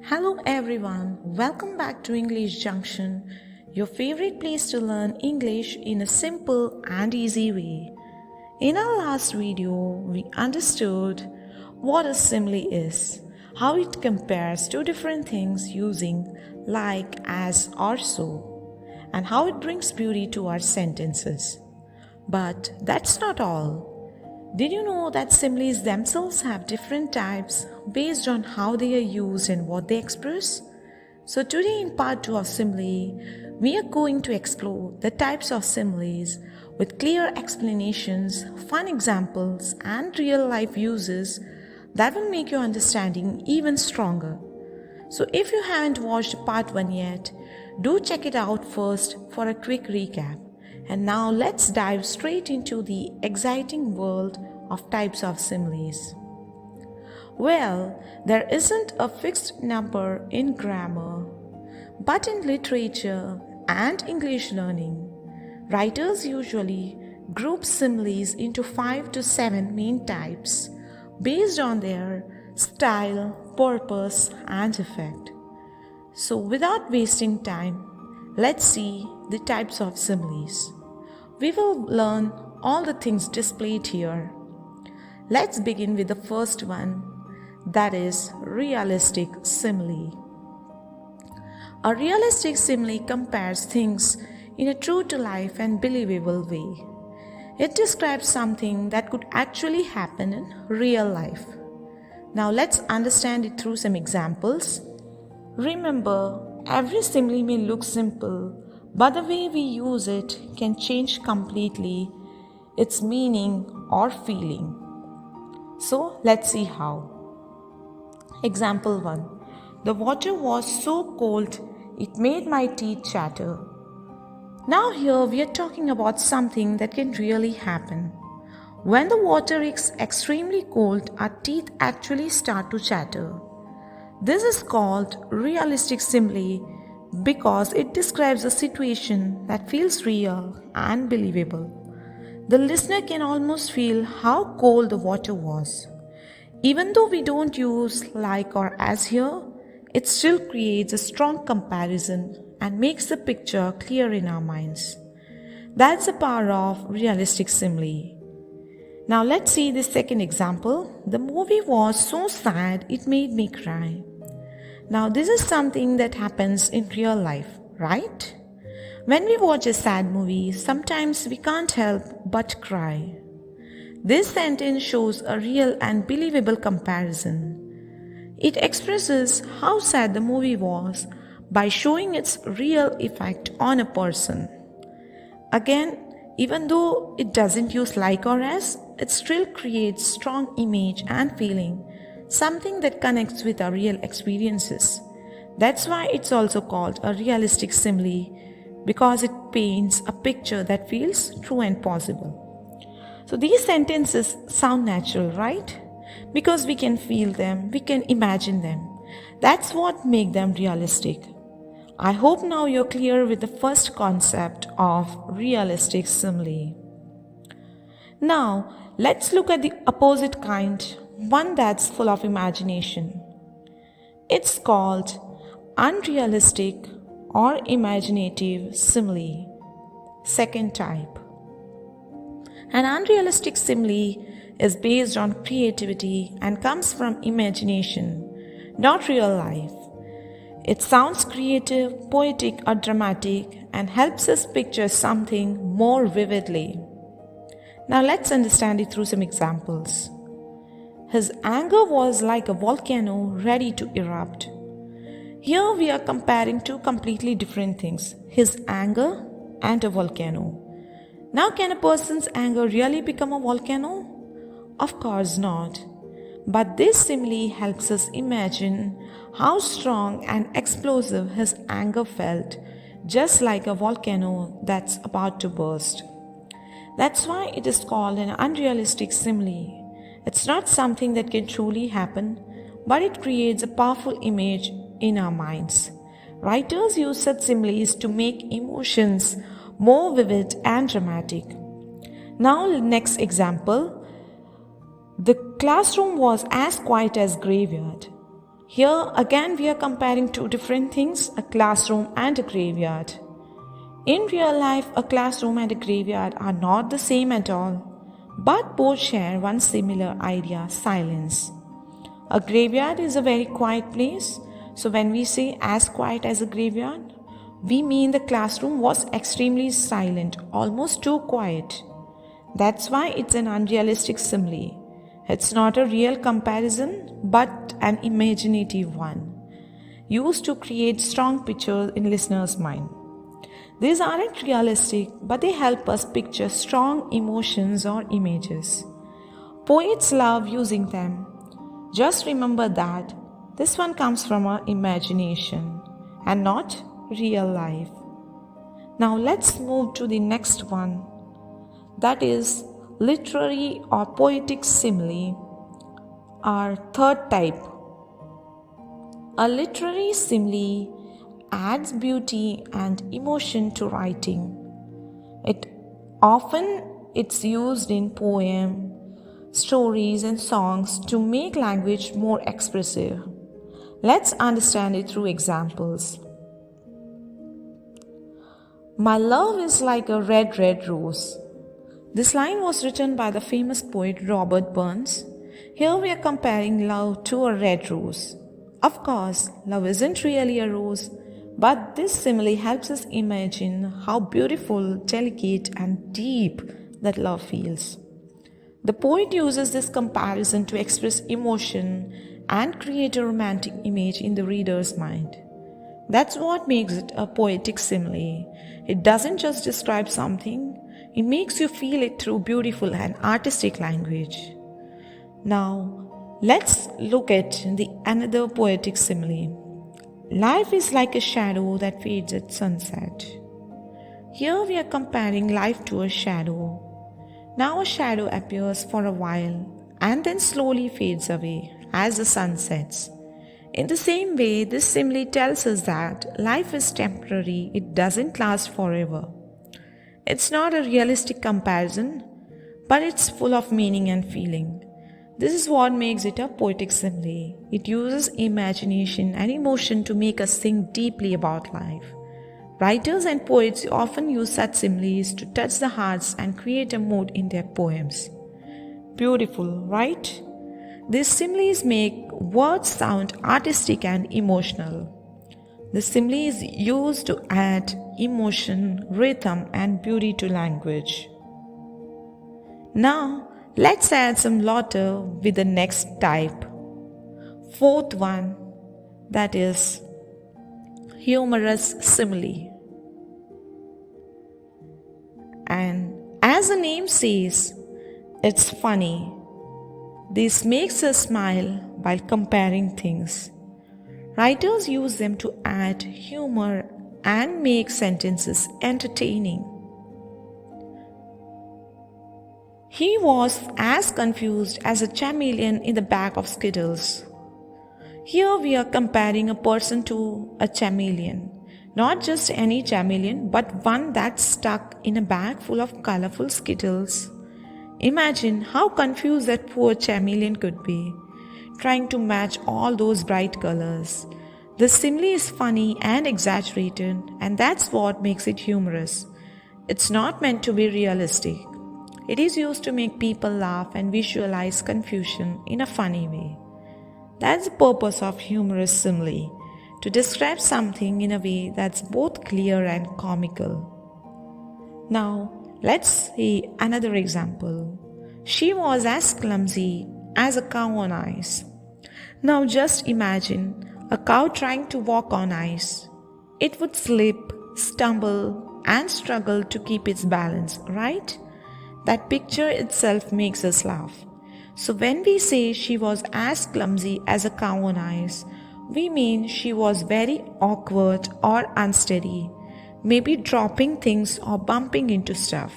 Hello everyone, welcome back to English Junction, your favorite place to learn English in a simple and easy way. In our last video, we understood what a simile is, how it compares two different things using like, as, or so, and how it brings beauty to our sentences. But that's not all. Did you know that similes themselves have different types based on how they are used and what they express? So today in part 2 of simile, we are going to explore the types of similes with clear explanations, fun examples and real life uses that will make your understanding even stronger. So if you haven't watched part 1 yet, do check it out first for a quick recap. And now let's dive straight into the exciting world of types of similes. Well, there isn't a fixed number in grammar, but in literature and English learning, writers usually group similes into 5 to 7 main types based on their style, purpose, and effect. So without wasting time, let's see the types of similes. We will learn all the things displayed here. Let's begin with the first one, that is realistic simile. A realistic simile compares things in a true-to-life and believable way. It describes something that could actually happen in real life. Now let's understand it through some examples. Remember, every simile may look simple, but the way we use it can change completely its meaning or feeling. So let's see how. Example 1. The water was so cold it made my teeth chatter. Now here we are talking about something that can really happen. When the water is extremely cold, our teeth actually start to chatter. This is called realistic simile because it describes a situation that feels real and believable. The listener can almost feel how cold the water was. Even though we don't use like or as here, it still creates a strong comparison and makes the picture clear in our minds. That's the power of realistic simile. Now let's see the second example. The movie was so sad it made me cry. Now this is something that happens in real life, right? When we watch a sad movie, sometimes we can't help but cry. This sentence shows a real and believable comparison. It expresses how sad the movie was by showing its real effect on a person. Again, even though it doesn't use like or as, it still creates strong image and feeling, something that connects with our real experiences. That's why it's also called a realistic simile, because it paints a picture that feels true and possible. So these sentences sound natural, right? Because we can feel them, we can imagine them. That's what makes them realistic. I hope now you're clear with the first concept of realistic simile. Now, let's look at the opposite kind, one that's full of imagination. It's called unrealistic or imaginative simile. Second type. An unrealistic simile is based on creativity and comes from imagination, not real life. It sounds creative, poetic, or dramatic and helps us picture something more vividly. Now let's understand it through some examples. His anger was like a volcano ready to erupt. Here we are comparing two completely different things, his anger and a volcano. Now can a person's anger really become a volcano? Of course not. But this simile helps us imagine how strong and explosive his anger felt, just like a volcano that's about to burst. That's why it is called an unrealistic simile. It's not something that can truly happen, but it creates a powerful image in our minds. Writers use such similes to make emotions more vivid and dramatic. Now, next example. The classroom was as quiet as graveyard. Here again we are comparing two different things, a classroom and a graveyard. In real life, a classroom and a graveyard are not the same at all, but both share one similar idea, silence. A graveyard is a very quiet place, so when we say as quiet as a graveyard, we mean the classroom was extremely silent, almost too quiet. That's why it's an unrealistic simile. It's not a real comparison, but an imaginative one, used to create strong pictures in listeners' mind. These aren't realistic, but they help us picture strong emotions or images. Poets love using them. Just remember that this one comes from our imagination and not real life. Now let's move to the next one, that is literary or poetic simile, our third type. A literary simile adds beauty and emotion to writing. It's used in poems, stories and songs to make language more expressive. Let's understand it through examples. My love is like a red, red rose. This line was written by the famous poet Robert Burns. Here we are comparing love to a red rose. Of course, love isn't really a rose, but this simile helps us imagine how beautiful, delicate, and deep that love feels. The poet uses this comparison to express emotion and create a romantic image in the reader's mind. That's what makes it a poetic simile. It doesn't just describe something, it makes you feel it through beautiful and artistic language. Now, let's look at another poetic simile. Life is like a shadow that fades at sunset. Here we are comparing life to a shadow. Now a shadow appears for a while and then slowly fades away as the sun sets. In the same way, this simile tells us that life is temporary, it doesn't last forever. It's not a realistic comparison, but it's full of meaning and feeling. This is what makes it a poetic simile. It uses imagination and emotion to make us think deeply about life. Writers and poets often use such similes to touch the hearts and create a mood in their poems. Beautiful, right? These similes make words sound artistic and emotional. The simile is used to add emotion, rhythm, and beauty to language. Now, let's add some laughter with the next type. Fourth one, that is humorous simile. And as the name says, it's funny. This makes us smile while comparing things. Writers use them to add humor and make sentences entertaining. He was as confused as a chameleon in the bag of Skittles. Here we are comparing a person to a chameleon. Not just any chameleon, but one that's stuck in a bag full of colorful Skittles. Imagine how confused that poor chameleon could be, trying to match all those bright colors. The simile is funny and exaggerated, and that's what makes it humorous. It's not meant to be realistic. It is used to make people laugh and visualize confusion in a funny way. That's the purpose of humorous simile, to describe something in a way that's both clear and comical. Now, let's see another example. She was as clumsy as a cow on ice. Now just imagine a cow trying to walk on ice. It would slip, stumble, and struggle to keep its balance, right? That picture itself makes us laugh. So when we say she was as clumsy as a cow on ice, we mean she was very awkward or unsteady, maybe dropping things or bumping into stuff.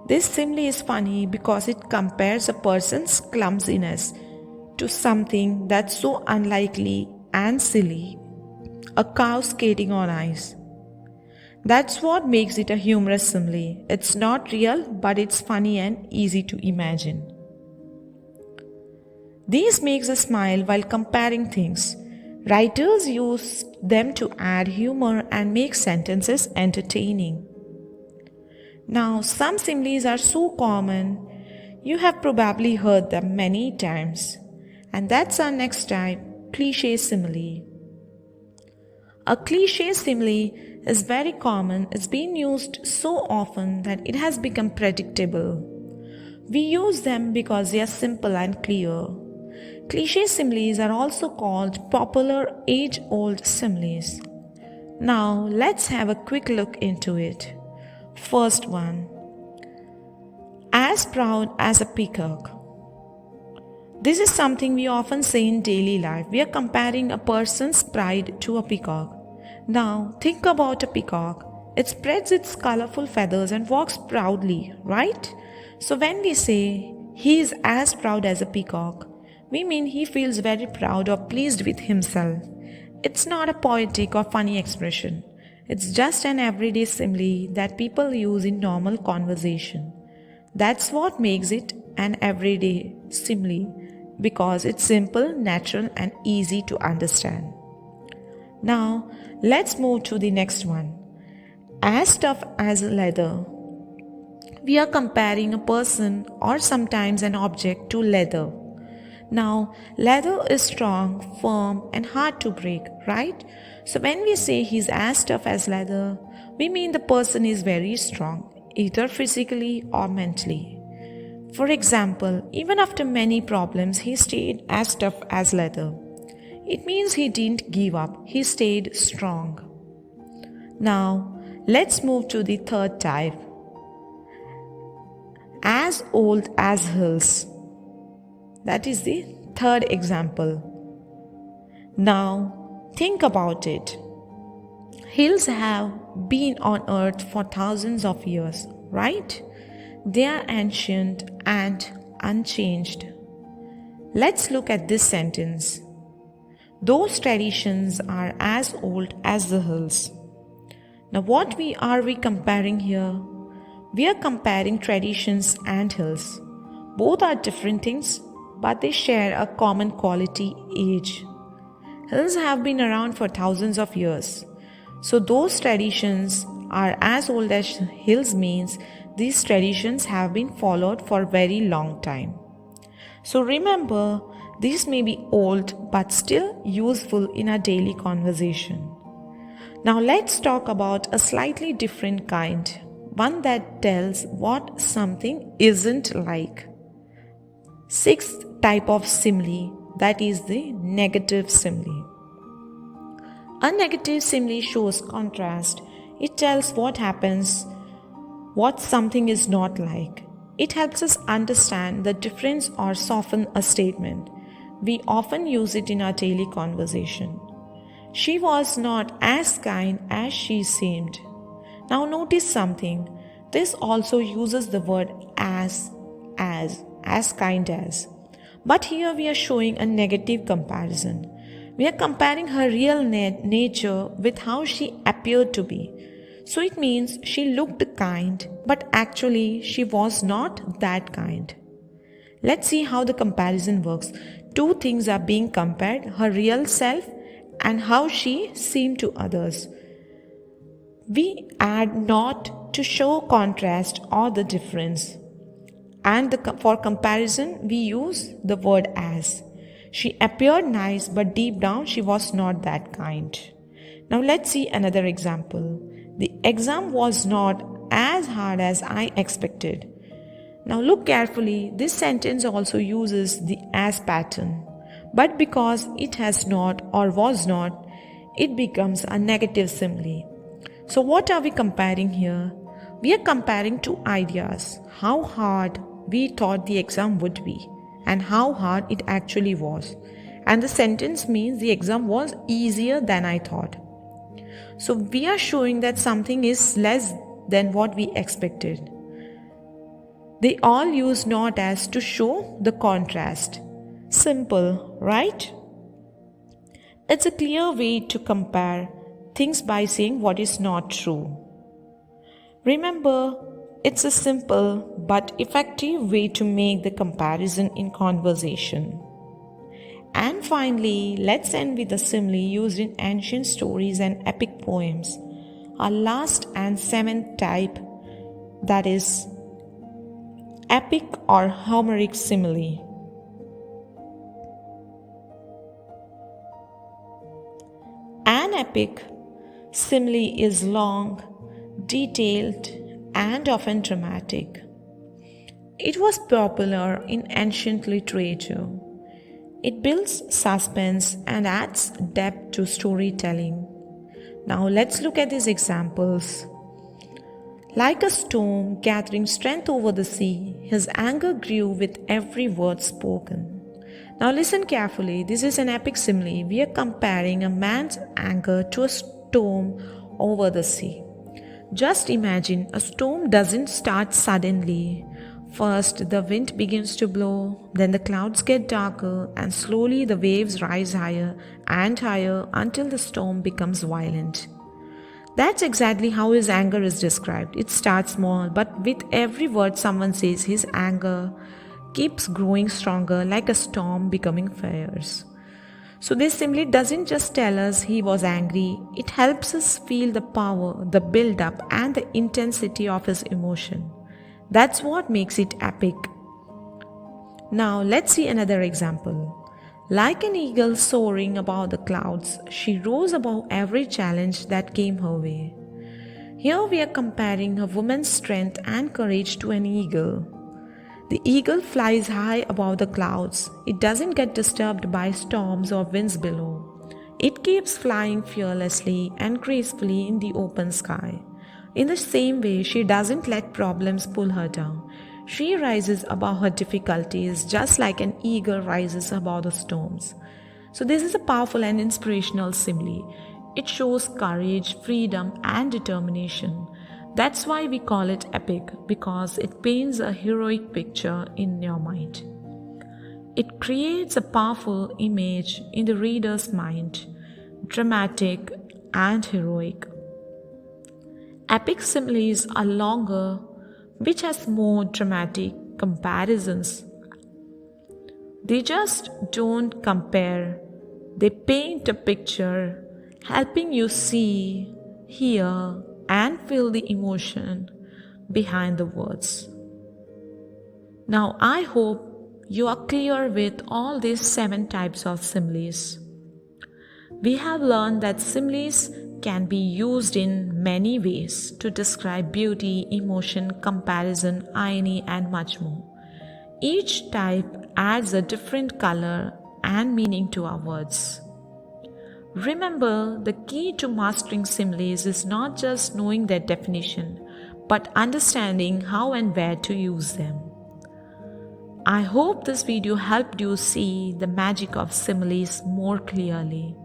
This simile is funny because it compares a person's clumsiness to something that's so unlikely and silly, a cow skating on ice. That's what makes it a humorous simile. It's not real, but it's funny and easy to imagine. These makes us smile while comparing things. Writers use them to add humor and make sentences entertaining. Now, some similes are so common, you have probably heard them many times. And that's our next type, cliche simile. A cliche simile is very common. It's been used so often that it has become predictable. We use them because they are simple and clear. Cliche similes are also called popular age-old similes. Now, let's have a quick look into it. First one, as proud as a peacock. This is something we often say in daily life. We are comparing a person's pride to a peacock. Now, think about a peacock. It spreads its colorful feathers and walks proudly, right? So when we say he is as proud as a peacock, we mean he feels very proud or pleased with himself. It's not a poetic or funny expression. It's just an everyday simile that people use in normal conversation. That's what makes it an everyday simile, because it's simple, natural, and easy to understand. Now, let's move to the next one. As tough as leather. We are comparing a person or sometimes an object to leather. Now, leather is strong, firm, and hard to break, right? So when we say he's as tough as leather, we mean the person is very strong, either physically or mentally. For example, even after many problems, he stayed as tough as leather. It means he didn't give up, he stayed strong. Now, let's move to the third type. As old as hills. That is the third example. Now, think about it. Hills have been on earth for thousands of years, right? They are ancient and unchanged. Let's look at this sentence. Those traditions are as old as the hills. Now, what are we comparing here? We are comparing traditions and hills. Both are different things, but they share a common quality, age. Hills have been around for thousands of years. So those traditions are as old as hills means these traditions have been followed for a very long time. So remember, these may be old but still useful in our daily conversation. Now let's talk about a slightly different kind, one that tells what something isn't like. Sixth type of simile, that is the negative simile. A negative simile shows contrast. It tells what happens, what something is not like. It helps us understand the difference or soften a statement. We often use it in our daily conversation. She was not as kind as she seemed. Now notice something. This also uses the word as kind as. But here we are showing a negative comparison. We are comparing her real nature with how she appeared to be. So it means she looked kind, but actually she was not that kind. Let's see how the comparison works. Two things are being compared, her real self and how she seemed to others. We add not to show contrast or the difference. And for comparison, we use the word as. She appeared nice, but deep down she was not that kind. Now let's see another example. The exam was not as hard as I expected. Now look carefully, this sentence also uses the as pattern. But because it has not or was not, it becomes a negative simile. So what are we comparing here? We are comparing two ideas. How hard we thought the exam would be and how hard it actually was. And the sentence means the exam was easier than I thought. So we are showing that something is less than what we expected. They all use not as to show the contrast. Simple, right? It's a clear way to compare things by saying what is not true. Remember, it's a simple but effective way to make the comparison in conversation. And finally, let's end with a simile used in ancient stories and epic poems. Our last and seventh type, that is epic or Homeric simile. An epic simile is long, detailed, and often dramatic. It was popular in ancient literature. It builds suspense and adds depth to storytelling. Now let's look at these examples. Like a storm gathering strength over the sea, his anger grew with every word spoken. Now listen carefully. This is an epic simile. We are comparing a man's anger to a storm over the sea. Just imagine a storm doesn't start suddenly. First, the wind begins to blow, then the clouds get darker, and slowly the waves rise higher and higher until the storm becomes violent. That's exactly how his anger is described. It starts small, but with every word someone says, his anger keeps growing stronger, like a storm becoming fierce. So this simile doesn't just tell us he was angry, it helps us feel the power, the build-up, and the intensity of his emotion. That's what makes it epic. Now let's see another example. Like an eagle soaring above the clouds, she rose above every challenge that came her way. Here we are comparing a woman's strength and courage to an eagle. The eagle flies high above the clouds. It doesn't get disturbed by storms or winds below. It keeps flying fearlessly and gracefully in the open sky. In the same way, she doesn't let problems pull her down. She rises above her difficulties just like an eagle rises above the storms. So this is a powerful and inspirational simile. It shows courage, freedom, and determination. That's why we call it epic, because it paints a heroic picture in your mind. It creates a powerful image in the reader's mind, dramatic and heroic. Epic similes are longer, which has more dramatic comparisons. They just don't compare, they paint a picture, helping you see, hear, and feel the emotion behind the words. Now I hope you are clear with all these 7 types of similes. We have learned that similes can be used in many ways to describe beauty, emotion, comparison, irony, and much more. Each type adds a different color and meaning to our words. Remember, the key to mastering similes is not just knowing their definition, but understanding how and where to use them. I hope this video helped you see the magic of similes more clearly.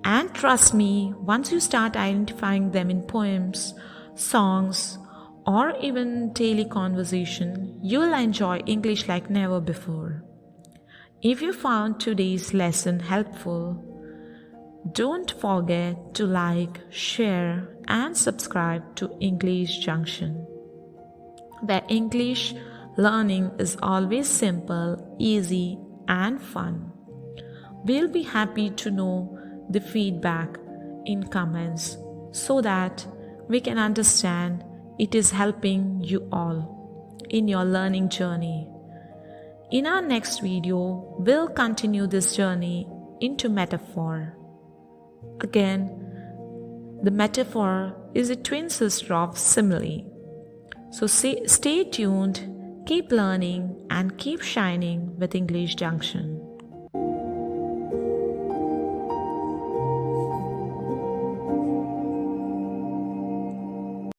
And trust me, once you start identifying them in poems, songs, or even daily conversation, you'll enjoy English like never before. If you found today's lesson helpful, don't forget to like, share, and subscribe to English Junction, where English learning is always simple, easy, and fun. We'll be happy to know the feedback in comments so that we can understand it is helping you all in your learning journey. In our next video, we'll continue this journey into metaphor. Again, the metaphor is a twin sister of simile. So stay tuned, keep learning, and keep shining with English Junction.